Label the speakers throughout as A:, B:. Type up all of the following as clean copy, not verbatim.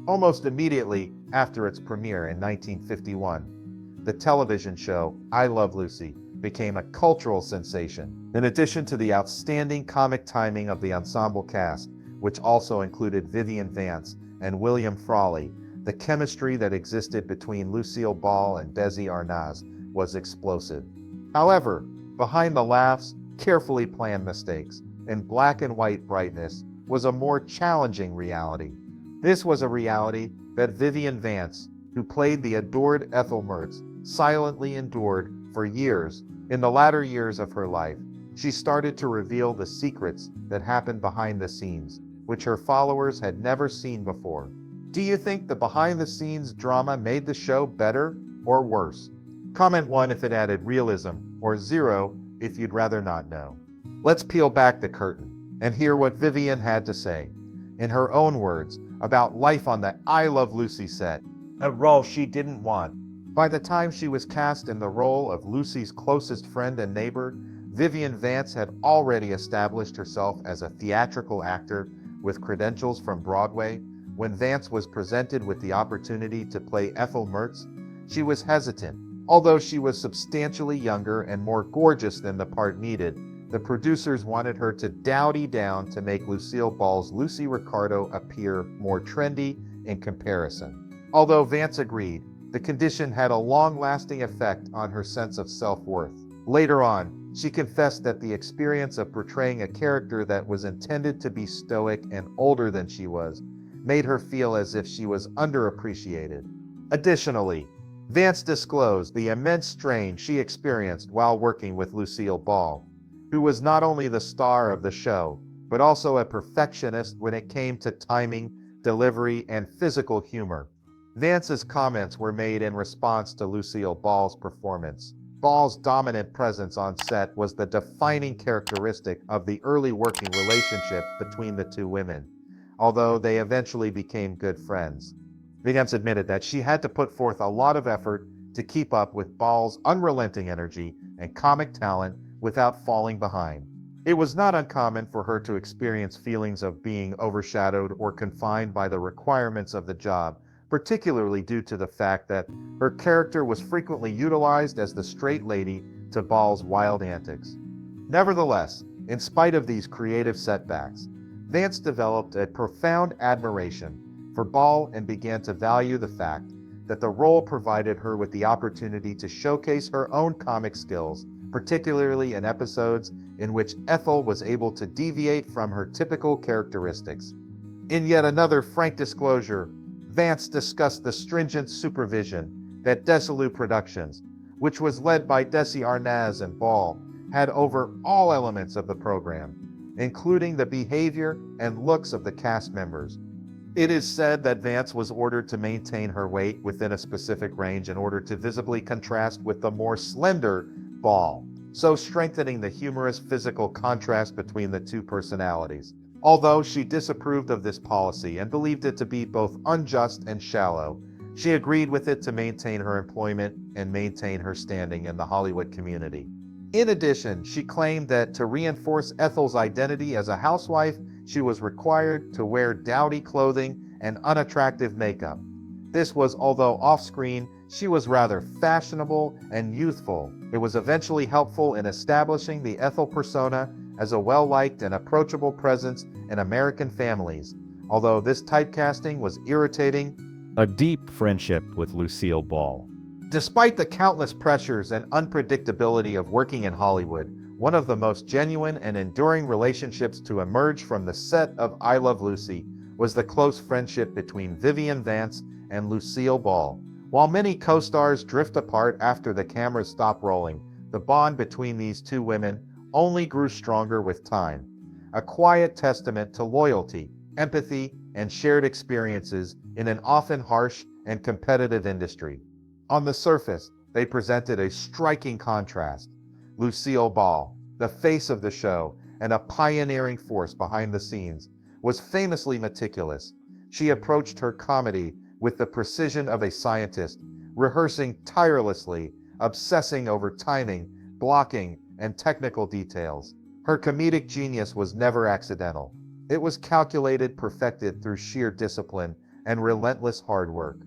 A: Almost immediately after its premiere in 1951, the television show I Love Lucy became a cultural sensation. In addition to the outstanding comic timing of the ensemble cast, which also included Vivian Vance and William Frawley, the chemistry that existed between Lucille Ball and Desi Arnaz was explosive. However, behind the laughs, carefully planned mistakes, and black and white brightness was a more challenging reality. This was a reality that Vivian Vance, who played the adored Ethel Mertz, silently endured for years. In the latter years of her life, she started to reveal the secrets that happened behind the scenes, which her followers had never seen before. Do you think the behind-the-scenes drama made the show better or worse? Comment 1 if it added realism, or 0 if you'd rather not know. Let's peel back the curtain and hear what Vivian had to say, in her own words, about life on the I Love Lucy set, a role she didn't want. By the time she was cast in the role of Lucy's closest friend and neighbor, Vivian Vance had already established herself as a theatrical actor with credentials from Broadway. When Vance was presented with the opportunity to play Ethel Mertz, she was hesitant. Although she was substantially younger and more gorgeous than the part needed, the producers wanted her to dowdy down to make Lucille Ball's Lucy Ricardo appear more trendy in comparison. Although Vance agreed, the condition had a long-lasting effect on her sense of self-worth. Later on, she confessed that the experience of portraying a character that was intended to be stoic and older than she was made her feel as if she was underappreciated. Additionally, Vance disclosed the immense strain she experienced while working with Lucille Ball, who was not only the star of the show, but also a perfectionist when it came to timing, delivery, and physical humor. Vance's comments were made in response to Lucille Ball's performance. Ball's dominant presence on set was the defining characteristic of the early working relationship between the two women, although they eventually became good friends. Vance admitted that she had to put forth a lot of effort to keep up with Ball's unrelenting energy and comic talent without falling behind. It was not uncommon for her to experience feelings of being overshadowed or confined by the requirements of the job, particularly due to the fact that her character was frequently utilized as the straight lady to Ball's wild antics. Nevertheless, in spite of these creative setbacks, Vance developed a profound admiration for Ball and began to value the fact that the role provided her with the opportunity to showcase her own comic skills, particularly in episodes in which Ethel was able to deviate from her typical characteristics. In yet another frank disclosure, Vance discussed the stringent supervision that Desi Productions, which was led by Desi Arnaz and Ball, had over all elements of the program, including the behavior and looks of the cast members. It is said that Vance was ordered to maintain her weight within a specific range in order to visibly contrast with the more slender Ball, so strengthening the humorous physical contrast between the two personalities. Although she disapproved of this policy and believed it to be both unjust and shallow, she agreed with it to maintain her employment and maintain her standing in the Hollywood community. In addition, she claimed that to reinforce Ethel's identity as a housewife, she was required to wear dowdy clothing and unattractive makeup. This was, although off-screen, she was rather fashionable and youthful. It was eventually helpful in establishing the Ethel persona as a well-liked and approachable presence in American families, although this typecasting was irritating.
B: A deep friendship with Lucille Ball.
A: Despite the countless pressures and unpredictability of working in Hollywood, one of the most genuine and enduring relationships to emerge from the set of I Love Lucy was the close friendship between Vivian Vance and Lucille Ball. While many co-stars drift apart after the cameras stop rolling, the bond between these two women only grew stronger with time, a quiet testament to loyalty, empathy, and shared experiences in an often harsh and competitive industry. On the surface, they presented a striking contrast. Lucille Ball, the face of the show and a pioneering force behind the scenes, was famously meticulous. She approached her comedy with the precision of a scientist, rehearsing tirelessly, obsessing over timing, blocking, and technical details. Her comedic genius was never accidental. It was calculated, perfected through sheer discipline, and relentless hard work.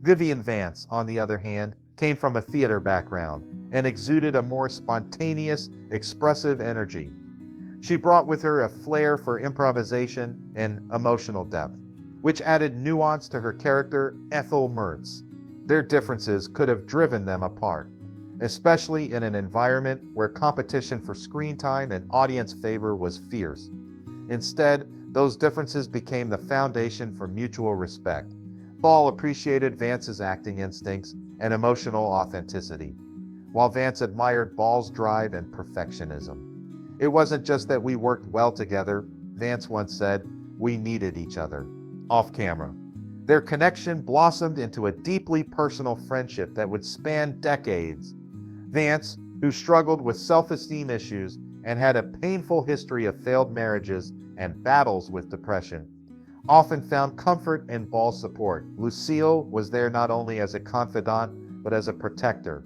A: Vivian Vance, on the other hand, came from a theater background and exuded a more spontaneous, expressive energy. She brought with her a flair for improvisation and emotional depth, which added nuance to her character, Ethel Mertz. Their differences could have driven them apart, especially in an environment where competition for screen time and audience favor was fierce. Instead, those differences became the foundation for mutual respect. Ball appreciated Vance's acting instincts and emotional authenticity, while Vance admired Ball's drive and perfectionism. It wasn't just that we worked well together, Vance once said, we needed each other. Off camera, their connection blossomed into a deeply personal friendship that would span decades. Vance, who struggled with self-esteem issues and had a painful history of failed marriages and battles with depression, often found comfort in Ball's support. Lucille was there not only as a confidant, but as a protector,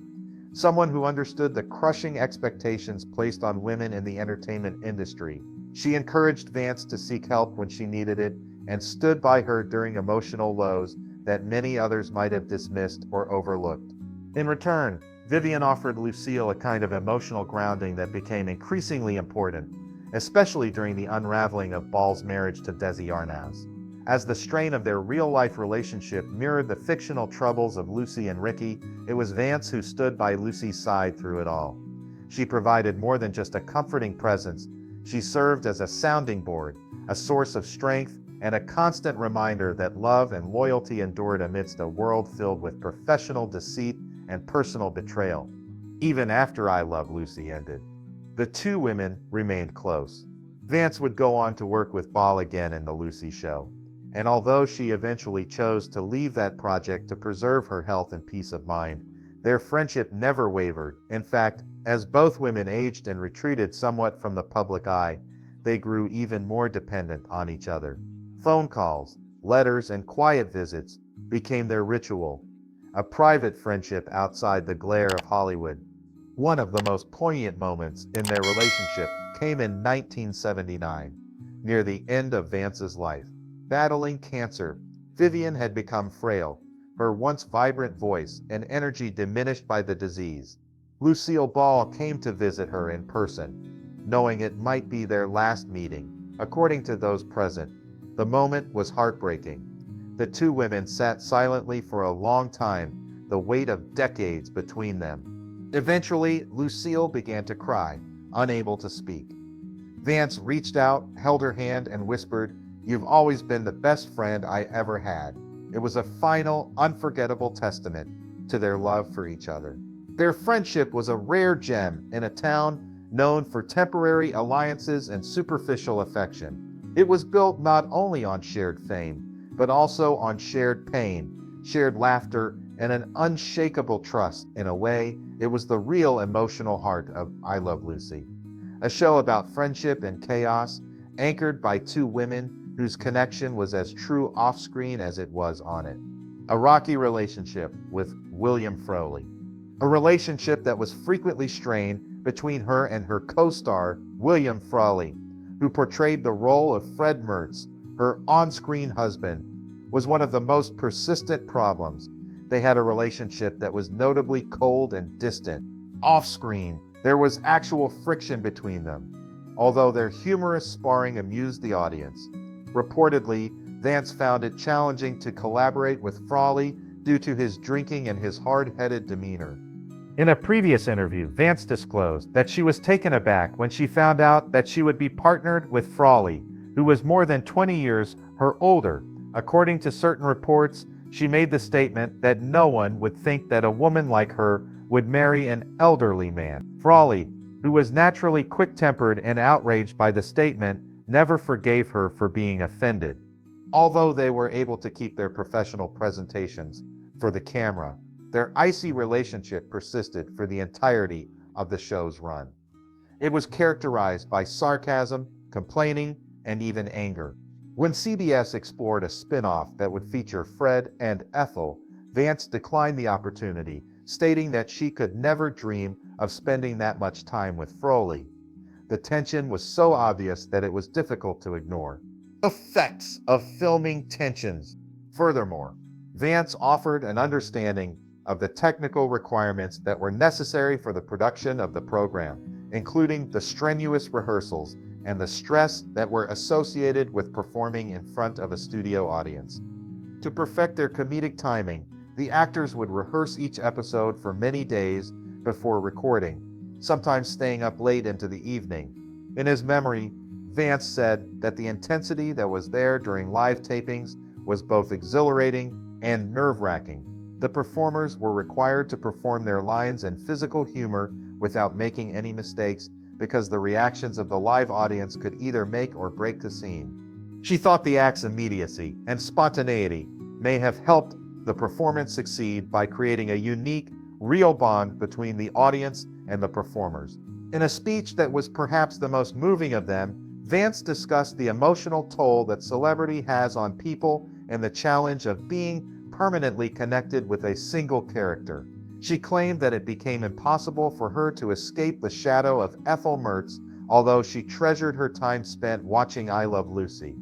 A: someone who understood the crushing expectations placed on women in the entertainment industry. She encouraged Vance to seek help when she needed it and stood by her during emotional lows that many others might have dismissed or overlooked. In return, Vivian offered Lucille a kind of emotional grounding that became increasingly important, especially during the unraveling of Ball's marriage to Desi Arnaz. As the strain of their real-life relationship mirrored the fictional troubles of Lucy and Ricky, it was Vance who stood by Lucy's side through it all. She provided more than just a comforting presence. She served as a sounding board, a source of strength, and a constant reminder that love and loyalty endured amidst a world filled with professional deceit and personal betrayal. Even after I Love Lucy ended, the two women remained close. Vance would go on to work with Ball again in The Lucy Show, and although she eventually chose to leave that project to preserve her health and peace of mind, their friendship never wavered. In fact, as both women aged and retreated somewhat from the public eye, they grew even more dependent on each other. Phone calls, letters, and quiet visits became their ritual, a private friendship outside the glare of Hollywood. One of the most poignant moments in their relationship came in 1979, near the end of Vance's life. Battling cancer, Vivian had become frail, her once vibrant voice and energy diminished by the disease. Lucille Ball came to visit her in person, knowing it might be their last meeting. According to those present, the moment was heartbreaking. The two women sat silently for a long time, the weight of decades between them. Eventually, Lucille began to cry, unable to speak. Vance reached out, held her hand, and whispered, "You've always been the best friend I ever had." It was a final, unforgettable testament to their love for each other. Their friendship was a rare gem in a town known for temporary alliances and superficial affection. It was built not only on shared fame, but also on shared pain, shared laughter, and an unshakable trust. In a way, it was the real emotional heart of I Love Lucy, a show about friendship and chaos, anchored by two women whose connection was as true off-screen as it was on it. A rocky relationship with William Frawley, a relationship that was frequently strained between her and her co-star, William Frawley, who portrayed the role of Fred Mertz, her on-screen husband, was one of the most persistent problems. They had a relationship that was notably cold and distant. Off-screen, there was actual friction between them, although their humorous sparring amused the audience. Reportedly, Vance found it challenging to collaborate with Frawley due to his drinking and his hard-headed demeanor. In a previous interview, Vance disclosed that she was taken aback when she found out that she would be partnered with Frawley, who was more than 20 years her older. According to certain reports, she made the statement that no one would think that a woman like her would marry an elderly man. Frawley, who was naturally quick-tempered and outraged by the statement, never forgave her for being offended. Although they were able to keep their professional presentations for the camera, their icy relationship persisted for the entirety of the show's run. It was characterized by sarcasm, complaining, and even anger. When CBS explored a spin-off that would feature Fred and Ethel, Vance declined the opportunity, stating that she could never dream of spending that much time with Frawley. The tension was so obvious that it was difficult to ignore. Effects of filming tensions. Furthermore, Vance offered an understanding of the technical requirements that were necessary for the production of the program, including the strenuous rehearsals and the stress that were associated with performing in front of a studio audience. To perfect their comedic timing, the actors would rehearse each episode for many days before recording, sometimes staying up late into the evening. In his memory, Vance said that the intensity that was there during live tapings was both exhilarating and nerve-wracking. The performers were required to perform their lines in physical humor without making any mistakes because the reactions of the live audience could either make or break the scene. She thought the act's immediacy and spontaneity may have helped the performance succeed by creating a unique, real bond between the audience and the performers. In a speech that was perhaps the most moving of them, Vance discussed the emotional toll that celebrity has on people and the challenge of being permanently connected with a single character. She claimed that it became impossible for her to escape the shadow of Ethel Mertz, although she treasured her time spent watching I Love Lucy.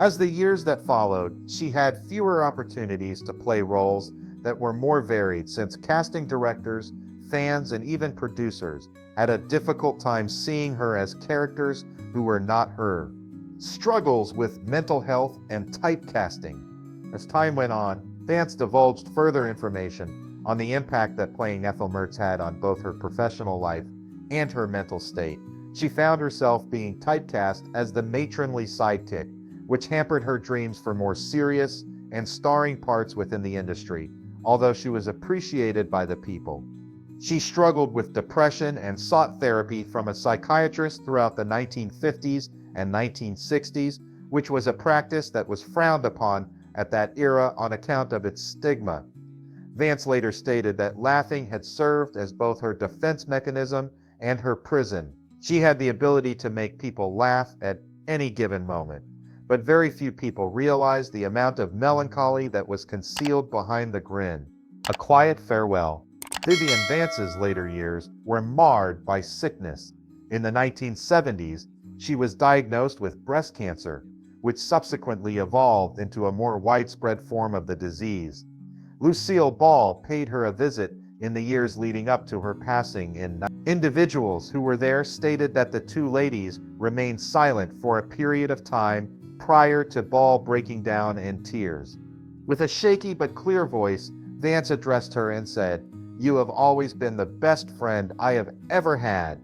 A: As the years that followed, she had fewer opportunities to play roles that were more varied since casting directors, fans, and even producers had a difficult time seeing her as characters who were not her. Struggles with mental health and typecasting. As time went on, Vance divulged further information on the impact that playing Ethel Mertz had on both her professional life and her mental state. She found herself being typecast as the matronly sidekick, which hampered her dreams for more serious and starring parts within the industry, although she was appreciated by the people. She struggled with depression and sought therapy from a psychiatrist throughout the 1950s and 1960s, which was a practice that was frowned upon at that era on account of its stigma. Vance later stated that laughing had served as both her defense mechanism and her prison. She had the ability to make people laugh at any given moment, but very few people realized the amount of melancholy that was concealed behind the grin. A quiet farewell. Vivian Vance's later years were marred by sickness. In the 1970s, she was diagnosed with breast cancer, which subsequently evolved into a more widespread form of the disease. Lucille Ball paid her a visit in the years leading up to her passing. Individuals who were there stated that the two ladies remained silent for a period of time prior to Ball breaking down in tears. With a shaky but clear voice, Vance addressed her and said, "You have always been the best friend I have ever had."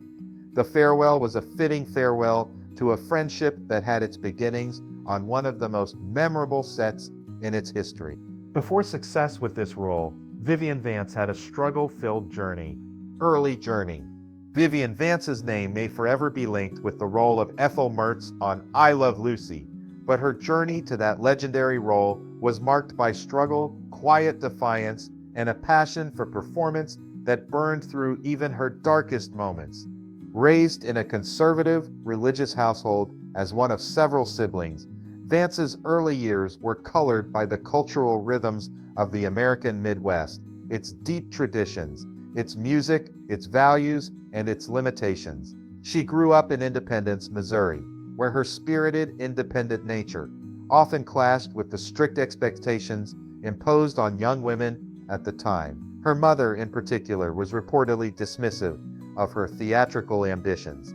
A: The farewell was a fitting farewell to a friendship that had its beginnings on one of the most memorable sets in its history. Before success with this role, Vivian Vance had a struggle-filled journey. Early journey. Vivian Vance's name may forever be linked with the role of Ethel Mertz on I Love Lucy, but her journey to that legendary role was marked by struggle, quiet defiance, and a passion for performance that burned through even her darkest moments. Raised in a conservative, religious household as one of several siblings, Vance's early years were colored by the cultural rhythms of the American Midwest, its deep traditions, its music, its values, and its limitations. She grew up in Independence, Missouri, where her spirited, independent nature often clashed with the strict expectations imposed on young women at the time. Her mother, in particular, was reportedly dismissive of her theatrical ambitions,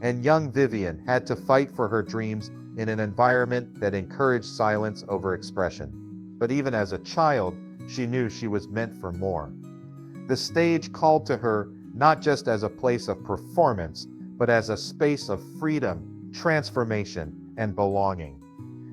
A: and young Vivian had to fight for her dreams in an environment that encouraged silence over expression. But even as a child, she knew she was meant for more. The stage called to her not just as a place of performance, but as a space of freedom, transformation, and belonging.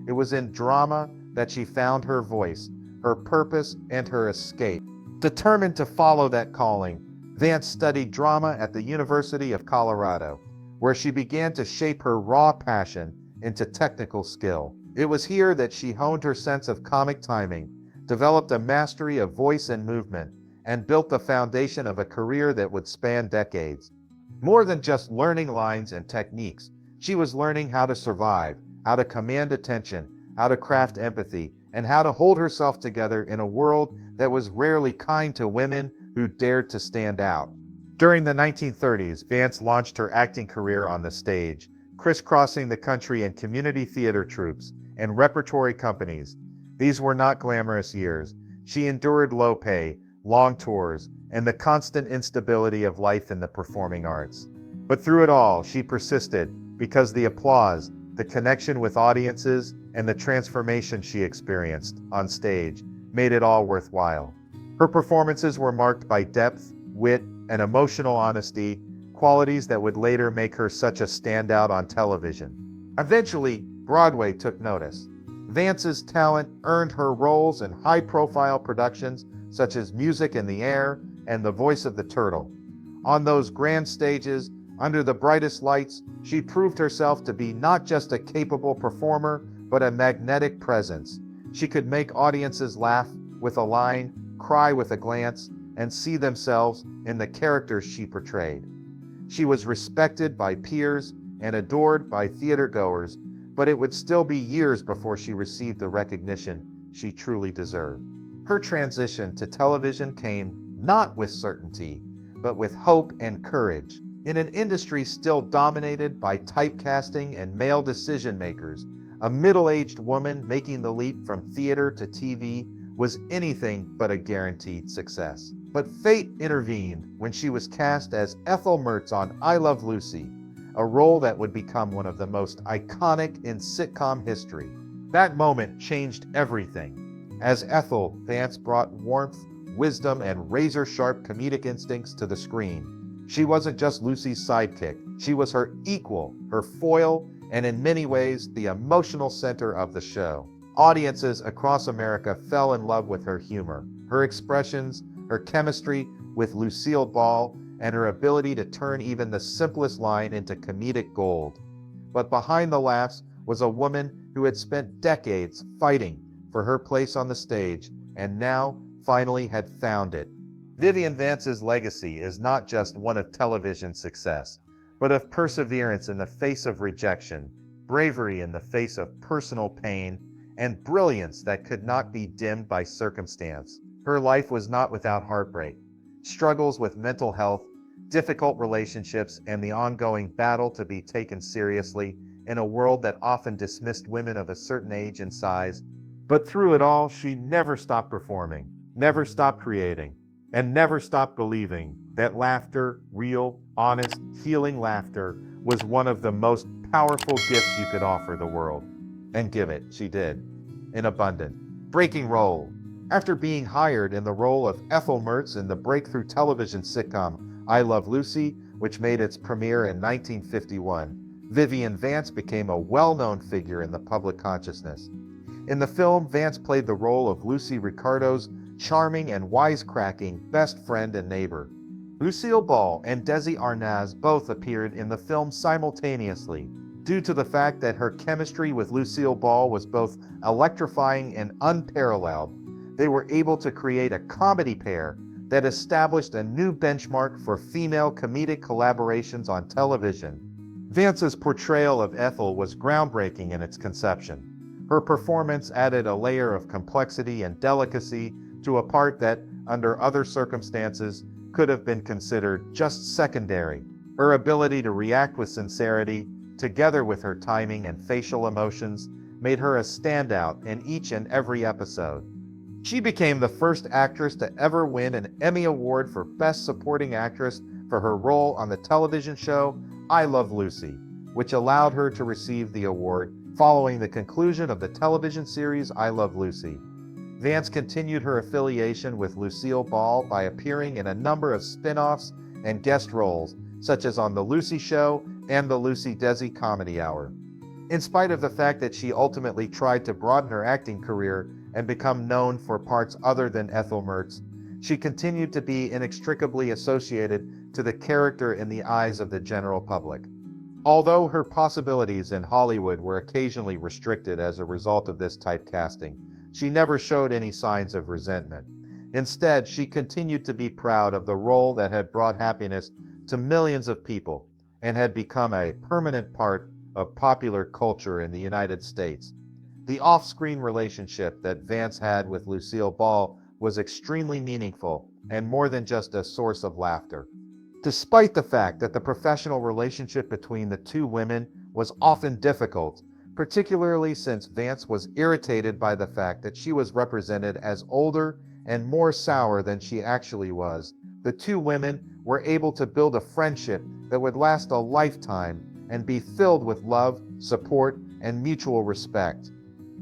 A: It was in drama that she found her voice, her purpose, and her escape. Determined to follow that calling, Vance studied drama at the University of Colorado, where she began to shape her raw passion into technical skill. It was here that she honed her sense of comic timing, developed a mastery of voice and movement, and built the foundation of a career that would span decades. More than just learning lines and techniques, she was learning how to survive, how to command attention, how to craft empathy, and how to hold herself together in a world that was rarely kind to women who dared to stand out. During the 1930s, Vance launched her acting career on the stage, crisscrossing the country in community theater troupes and repertory companies. These were not glamorous years. She endured low pay, long tours, and the constant instability of life in the performing arts. But through it all, she persisted because the applause, the connection with audiences, and the transformation she experienced on stage made it all worthwhile. Her performances were marked by depth, wit, and emotional honesty, qualities that would later make her such a standout on television. Eventually, Broadway took notice. Vance's talent earned her roles in high-profile productions such as Music in the Air and The Voice of the Turtle. On those grand stages, under the brightest lights, she proved herself to be not just a capable performer, but a magnetic presence. She could make audiences laugh with a line, cry with a glance, and see themselves in the characters she portrayed. She was respected by peers and adored by theatergoers, but it would still be years before she received the recognition she truly deserved. Her transition to television came not with certainty, but with hope and courage. In an industry still dominated by typecasting and male decision makers, a middle-aged woman making the leap from theater to TV was anything but a guaranteed success. But fate intervened when she was cast as Ethel Mertz on I Love Lucy, a role that would become one of the most iconic in sitcom history. That moment changed everything. As Ethel, Vance brought warmth, wisdom, and razor-sharp comedic instincts to the screen. She wasn't just Lucy's sidekick. She was her equal, her foil, and in many ways, the emotional center of the show. Audiences across America fell in love with her humor, her expressions, her chemistry with Lucille Ball, and her ability to turn even the simplest line into comedic gold. But behind the laughs was a woman who had spent decades fighting for her place on the stage, and now finally had found it. Vivian Vance's legacy is not just one of television success, but of perseverance in the face of rejection, bravery in the face of personal pain, and brilliance that could not be dimmed by circumstance. Her life was not without heartbreak, struggles with mental health, difficult relationships, and the ongoing battle to be taken seriously in a world that often dismissed women of a certain age and size. But through it all, she never stopped performing, never stopped creating, and never stopped believing that laughter, real, honest, healing laughter, was one of the most powerful gifts you could offer the world. And give it, she did, in abundance. Breaking role. After being hired in the role of Ethel Mertz in the breakthrough television sitcom I Love Lucy, which made its premiere in 1951, Vivian Vance became a well-known figure in the public consciousness. In the film, Vance played the role of Lucy Ricardo's charming and wisecracking best friend and neighbor. Lucille Ball and Desi Arnaz both appeared in the film simultaneously. Due to the fact that her chemistry with Lucille Ball was both electrifying and unparalleled, they were able to create a comedy pair that established a new benchmark for female comedic collaborations on television. Vance's portrayal of Ethel was groundbreaking in its conception. Her performance added a layer of complexity and delicacy to a part that, under other circumstances, could have been considered just secondary. Her ability to react with sincerity, together with her timing and facial emotions, made her a standout in each and every episode. She became the first actress to ever win an Emmy Award for Best Supporting Actress for her role on the television show I Love Lucy, which allowed her to receive the award following the conclusion of the television series I Love Lucy. Vance continued her affiliation with Lucille Ball by appearing in a number of spin-offs and guest roles, such as on The Lucy Show and The Lucy Desi Comedy Hour. In spite of the fact that she ultimately tried to broaden her acting career and become known for parts other than Ethel Mertz, she continued to be inextricably associated to the character in the eyes of the general public. Although her possibilities in Hollywood were occasionally restricted as a result of this typecasting, she never showed any signs of resentment. Instead, she continued to be proud of the role that had brought happiness to millions of people and had become a permanent part of popular culture in the United States. The off-screen relationship that Vance had with Lucille Ball was extremely meaningful and more than just a source of laughter. Despite the fact that the professional relationship between the two women was often difficult, particularly since Vance was irritated by the fact that she was represented as older and more sour than she actually was. The two women were able to build a friendship that would last a lifetime and be filled with love, support, and mutual respect.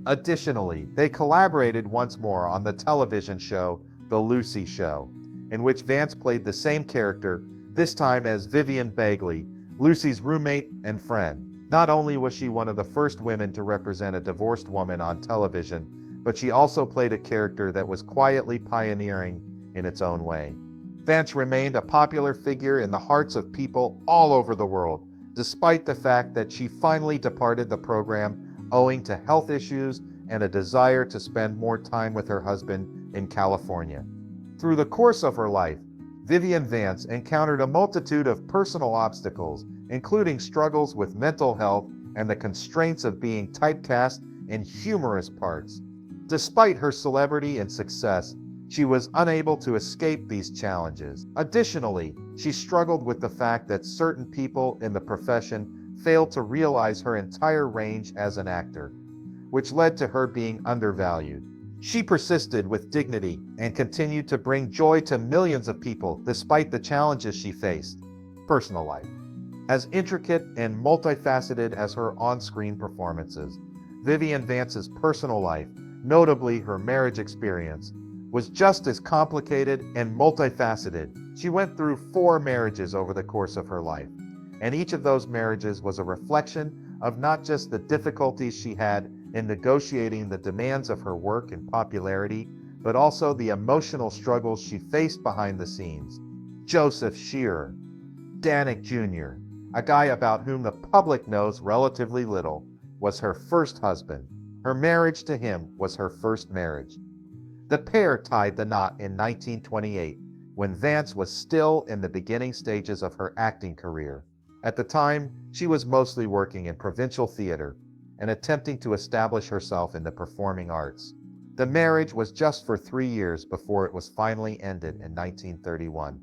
A: Additionally, they collaborated once more on the television show The Lucy Show, in which Vance played the same character, this time as Vivian Bagley, Lucy's roommate and friend. Not only was she one of the first women to represent a divorced woman on television, but she also played a character that was quietly pioneering in its own way. Vance remained a popular figure in the hearts of people all over the world, despite the fact that she finally departed the program owing to health issues and a desire to spend more time with her husband in California. Through the course of her life, Vivian Vance encountered a multitude of personal obstacles, including struggles with mental health and the constraints of being typecast in humorous parts. Despite her celebrity and success, she was unable to escape these challenges. Additionally, she struggled with the fact that certain people in the profession failed to realize her entire range as an actor, which led to her being undervalued. She persisted with dignity and continued to bring joy to millions of people despite the challenges she faced. Personal life. As intricate and multifaceted as her on-screen performances, Vivian Vance's personal life, notably her marriage experience, was just as complicated and multifaceted. She went through 4 marriages over the course of her life, and each of those marriages was a reflection of not just the difficulties she had in negotiating the demands of her work and popularity, but also the emotional struggles she faced behind the scenes. Joseph Shearer, Danik Jr., a guy about whom the public knows relatively little, was her first husband. Her marriage to him was her first marriage. The pair tied the knot in 1928, when Vance was still in the beginning stages of her acting career. At the time, she was mostly working in provincial theater and attempting to establish herself in the performing arts. The marriage was just for 3 years before it was finally ended in 1931.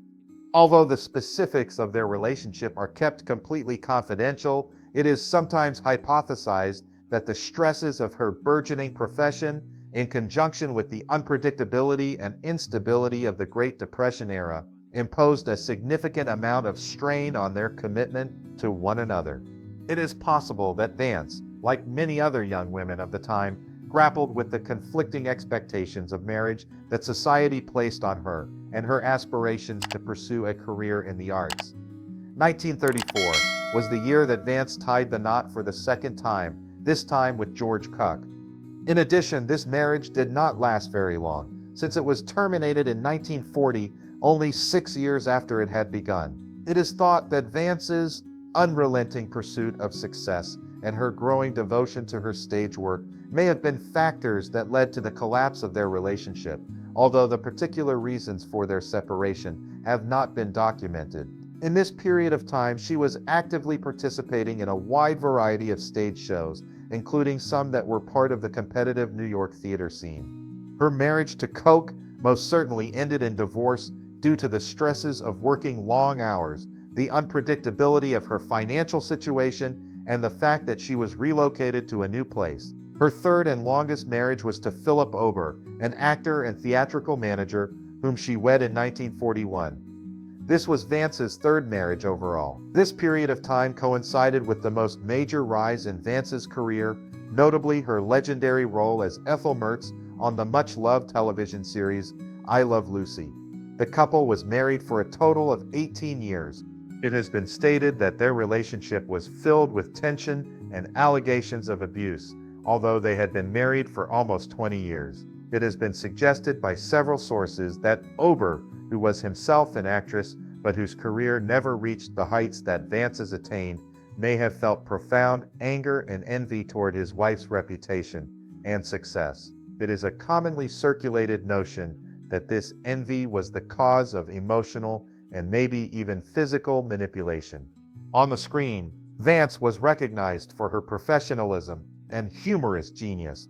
A: Although the specifics of their relationship are kept completely confidential, it is sometimes hypothesized that the stresses of her burgeoning profession, in conjunction with the unpredictability and instability of the Great Depression era, imposed a significant amount of strain on their commitment to one another. It is possible that Vance, like many other young women of the time, grappled with the conflicting expectations of marriage that society placed on her and her aspirations to pursue a career in the arts. 1934 was the year that Vance tied the knot for the second time, this time with George Cuck. In addition, this marriage did not last very long, since it was terminated in 1940, only 6 years after it had begun. It is thought that Vance's unrelenting pursuit of success and her growing devotion to her stage work may have been factors that led to the collapse of their relationship, although the particular reasons for their separation have not been documented. In this period of time, she was actively participating in a wide variety of stage shows, including some that were part of the competitive New York theater scene. Her marriage to Coke most certainly ended in divorce due to the stresses of working long hours, the unpredictability of her financial situation, and the fact that she was relocated to a new place. Her third and longest marriage was to Philip Ober, an actor and theatrical manager whom she wed in 1941. This was Vance's third marriage overall. This period of time coincided with the most major rise in Vance's career, notably her legendary role as Ethel Mertz on the much-loved television series I Love Lucy. The couple was married for a total of 18 years. It has been stated that their relationship was filled with tension and allegations of abuse, although they had been married for almost 20 years. It has been suggested by several sources that Ober, who was himself an actress but whose career never reached the heights that Vance has attained, may have felt profound anger and envy toward his wife's reputation and success. It is a commonly circulated notion that this envy was the cause of emotional and maybe even physical manipulation. On the screen, Vance was recognized for her professionalism and humorous genius.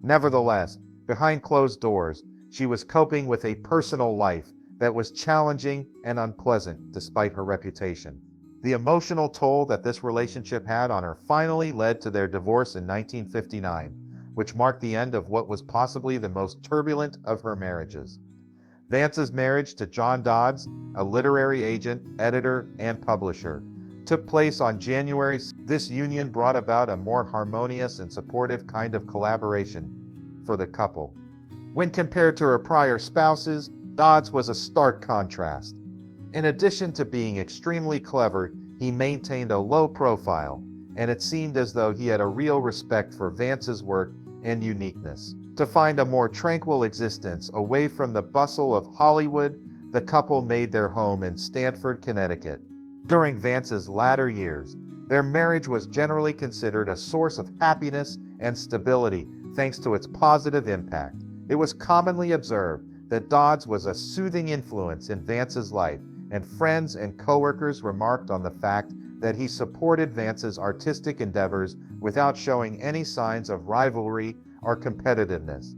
A: Nevertheless, behind closed doors, she was coping with a personal life that was challenging and unpleasant despite her reputation. The emotional toll that this relationship had on her finally led to their divorce in 1959, which marked the end of what was possibly the most turbulent of her marriages. Vance's marriage to John Dodds, a literary agent, editor, and publisher, took place on January. This union brought about a more harmonious and supportive kind of collaboration for the couple. When compared to her prior spouses, Dodds was a stark contrast. In addition to being extremely clever, he maintained a low profile, and it seemed as though he had a real respect for Vance's work and uniqueness. To find a more tranquil existence away from the bustle of Hollywood, the couple made their home in Stamford, Connecticut. During Vance's latter years, their marriage was generally considered a source of happiness and stability thanks to its positive impact. It was commonly observed that Dodds was a soothing influence in Vance's life, and friends and coworkers remarked on the fact that he supported Vance's artistic endeavors without showing any signs of rivalry or competitiveness.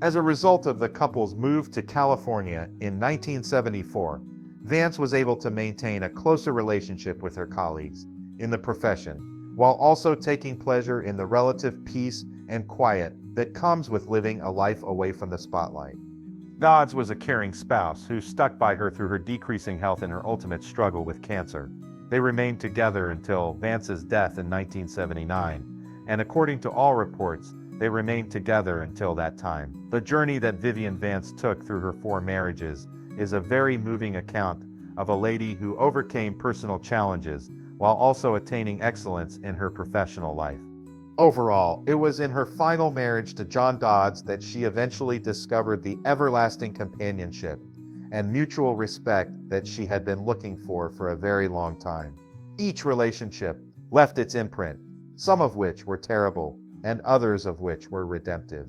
A: As a result of the couple's move to California in 1974, Vance was able to maintain a closer relationship with her colleagues in the profession, while also taking pleasure in the relative peace and quiet that comes with living a life away from the spotlight. Dodds was a caring spouse who stuck by her through her decreasing health and her ultimate struggle with cancer. They remained together until Vance's death in 1979, and according to all reports, they remained together until that time. The journey that Vivian Vance took through her 4 marriages is a very moving account of a lady who overcame personal challenges while also attaining excellence in her professional life. Overall, it was in her final marriage to John Dodds that she eventually discovered the everlasting companionship and mutual respect that she had been looking for a very long time. Each relationship left its imprint, some of which were terrible and others of which were redemptive.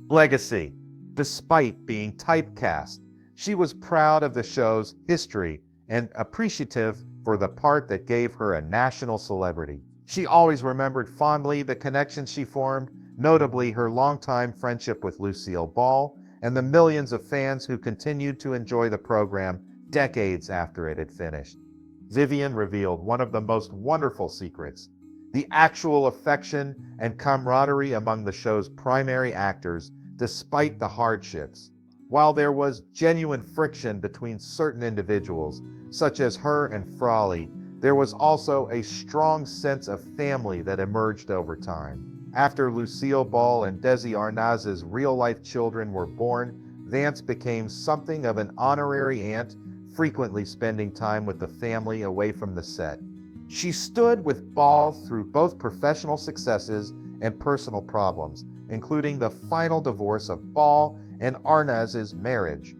A: Legacy. Despite being typecast, she was proud of the show's history and appreciative for the part that gave her a national celebrity. She always remembered fondly the connections she formed, notably her longtime friendship with Lucille Ball and the millions of fans who continued to enjoy the program decades after it had finished. Vivian revealed one of the most wonderful secrets: the actual affection and camaraderie among the show's primary actors, despite the hardships. While there was genuine friction between certain individuals, such as her and Frawley, there was also a strong sense of family that emerged over time. After Lucille Ball and Desi Arnaz's real-life children were born, Vance became something of an honorary aunt, frequently spending time with the family away from the set. She stood with Ball through both professional successes and personal problems, including the final divorce of Ball and Arnaz's marriage.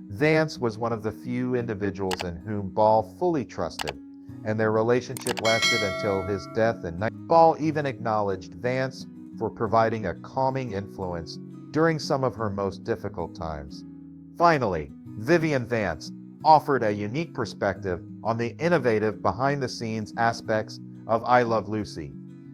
A: Vance was one of the few individuals in whom Ball fully trusted, and their relationship lasted until his death in 19. Ball even acknowledged Vance for providing a calming influence during some of her most difficult times. Finally, Vivian Vance offered a unique perspective on the innovative behind-the-scenes aspects of I Love Lucy.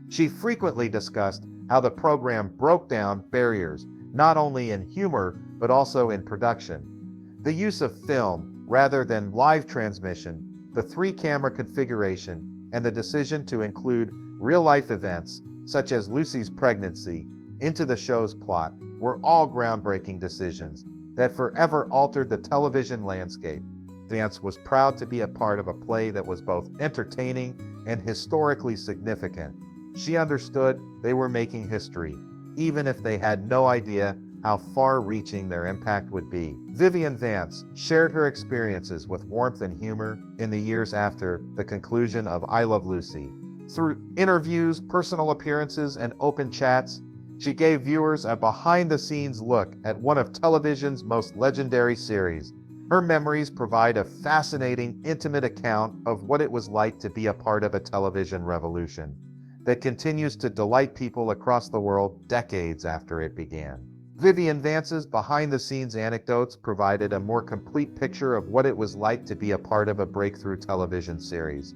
A: She frequently discussed how the program broke down barriers not only in humor but also in production. The use of film rather than live transmission, the 3-camera configuration, and the decision to include real-life events, such as Lucy's pregnancy, into the show's plot were all groundbreaking decisions that forever altered the television landscape. Vance was proud to be a part of a play that was both entertaining and historically significant. She understood they were making history, even if they had no idea how far-reaching their impact would be. Vivian Vance shared her experiences with warmth and humor in the years after the conclusion of I Love Lucy. Through interviews, personal appearances, and open chats, she gave viewers a behind-the-scenes look at one of television's most legendary series. Her memories provide a fascinating, intimate account of what it was like to be a part of a television revolution that continues to delight people across the world decades after it began. Vivian Vance's behind-the-scenes anecdotes provided a more complete picture of what it was like to be a part of a breakthrough television series.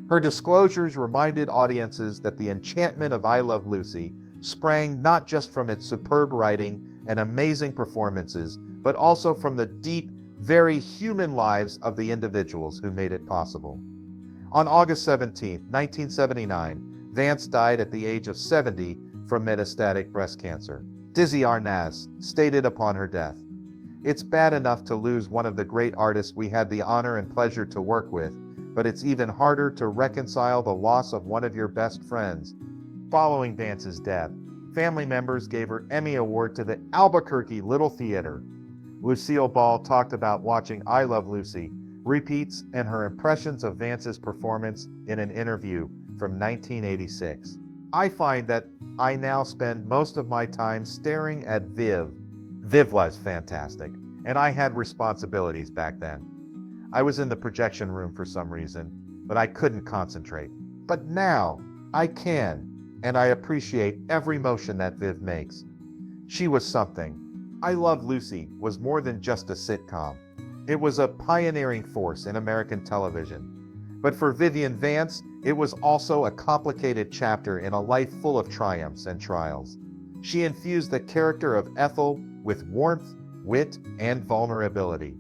A: Her disclosures reminded audiences that the enchantment of I Love Lucy sprang not just from its superb writing and amazing performances, but also from the deep, very human lives of the individuals who made it possible. On August 17, 1979, Vance died at the age of 70 from metastatic breast cancer. Desi Arnaz stated upon her death, "It's bad enough to lose one of the great artists we had the honor and pleasure to work with, but it's even harder to reconcile the loss of one of your best friends." Following Vance's death, family members gave her Emmy Award to the Albuquerque Little Theater. Lucille Ball talked about watching I Love Lucy repeats and her impressions of Vance's performance in an interview from 1986. "I find that I now spend most of my time staring at Viv. Viv was fantastic, and I had responsibilities back then. I was in the projection room for some reason, but I couldn't concentrate. But now I can, and I appreciate every motion that Viv makes. She was something. I Love Lucy was more than just a sitcom. It was a pioneering force in American television. But for Vivian Vance, it was also a complicated chapter in a life full of triumphs and trials. She infused the character of Ethel with warmth, wit, and vulnerability,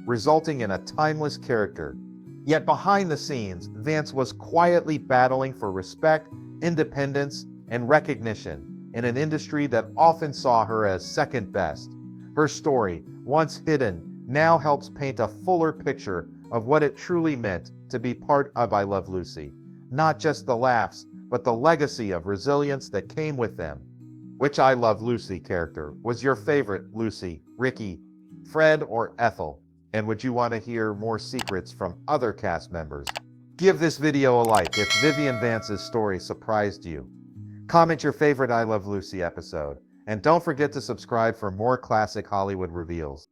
A: resulting in a timeless character. Yet behind the scenes, Vance was quietly battling for respect, independence, and recognition in an industry that often saw her as second best. Her story, once hidden, now helps paint a fuller picture of what it truly meant to be part of I Love Lucy. Not just the laughs, but the legacy of resilience that came with them. Which I Love Lucy character was your favorite, Lucy, Ricky, Fred, or Ethel? And would you want to hear more secrets from other cast members? Give this video a like if Vivian Vance's story surprised you. Comment your favorite I Love Lucy episode. And don't forget to subscribe for more classic Hollywood reveals.